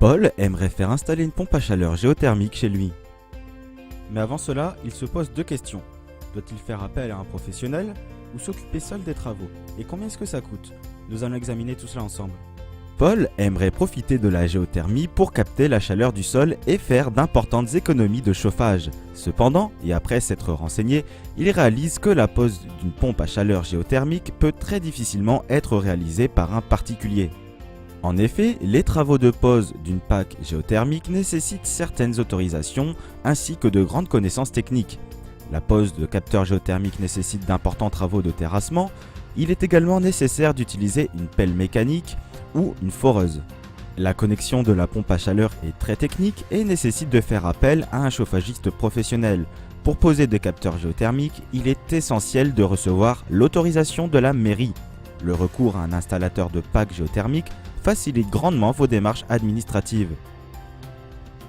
Paul aimerait faire installer une pompe à chaleur géothermique chez lui. Mais avant cela, il se pose deux questions. Doit-il faire appel à un professionnel ou s'occuper seul des travaux? Et combien est-ce que ça coûte? Nous allons examiner tout cela ensemble. Paul aimerait profiter de la géothermie pour capter la chaleur du sol et faire d'importantes économies de chauffage. Cependant, et après s'être renseigné, il réalise que la pose d'une pompe à chaleur géothermique peut très difficilement être réalisée par un particulier. En effet, les travaux de pose d'une PAC géothermique nécessitent certaines autorisations ainsi que de grandes connaissances techniques. La pose de capteurs géothermiques nécessite d'importants travaux de terrassement. Il est également nécessaire d'utiliser une pelle mécanique ou une foreuse. La connexion de la pompe à chaleur est très technique et nécessite de faire appel à un chauffagiste professionnel. Pour poser des capteurs géothermiques, il est essentiel de recevoir l'autorisation de la mairie. Le recours à un installateur de PAC géothermique facilite grandement vos démarches administratives.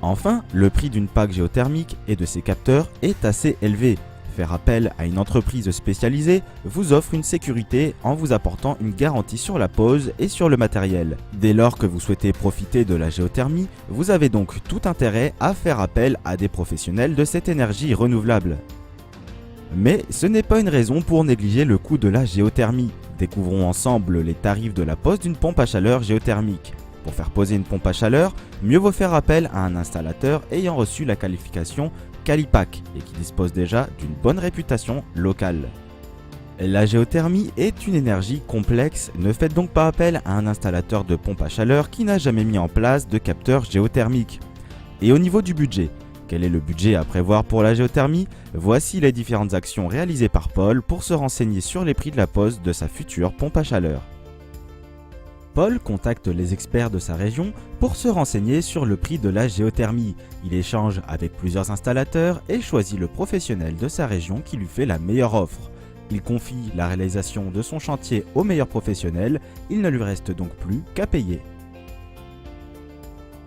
Enfin, le prix d'une PAC géothermique et de ses capteurs est assez élevé. Faire appel à une entreprise spécialisée vous offre une sécurité en vous apportant une garantie sur la pose et sur le matériel. Dès lors que vous souhaitez profiter de la géothermie, vous avez donc tout intérêt à faire appel à des professionnels de cette énergie renouvelable. Mais ce n'est pas une raison pour négliger le coût de la géothermie. Découvrons ensemble les tarifs de la pose d'une pompe à chaleur géothermique. Pour faire poser une pompe à chaleur, mieux vaut faire appel à un installateur ayant reçu la qualification Qualipac et qui dispose déjà d'une bonne réputation locale. La géothermie est une énergie complexe, ne faites donc pas appel à un installateur de pompe à chaleur qui n'a jamais mis en place de capteur géothermique. Et au niveau du budget, quel est le budget à prévoir pour la géothermie? Voici les différentes actions réalisées par Paul pour se renseigner sur les prix de la pose de sa future pompe à chaleur. Paul contacte les experts de sa région pour se renseigner sur le prix de la géothermie. Il échange avec plusieurs installateurs et choisit le professionnel de sa région qui lui fait la meilleure offre. Il confie la réalisation de son chantier au meilleur professionnel, il ne lui reste donc plus qu'à payer.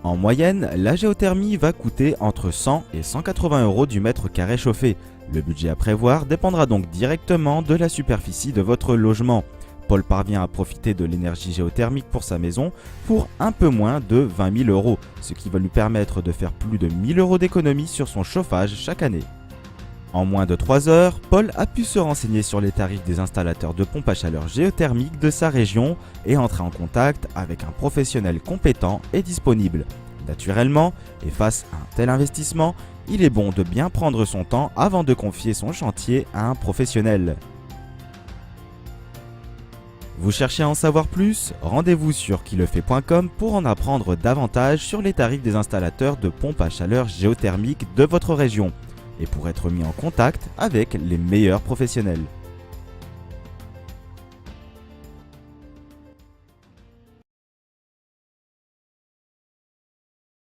En moyenne, la géothermie va coûter entre 100 et 180 € du mètre carré chauffé. Le budget à prévoir dépendra donc directement de la superficie de votre logement. Paul parvient à profiter de l'énergie géothermique pour sa maison pour un peu moins de 20 000 €, ce qui va lui permettre de faire plus de 1 000 € d'économie sur son chauffage chaque année. En moins de 3 heures, Paul a pu se renseigner sur les tarifs des installateurs de pompes à chaleur géothermique de sa région et entrer en contact avec un professionnel compétent et disponible. Naturellement, et face à un tel investissement, il est bon de bien prendre son temps avant de confier son chantier à un professionnel. Vous cherchez à en savoir plus? Rendez-vous sur quilefait.com pour en apprendre davantage sur les tarifs des installateurs de pompes à chaleur géothermique de votre région et pour être mis en contact avec les meilleurs professionnels.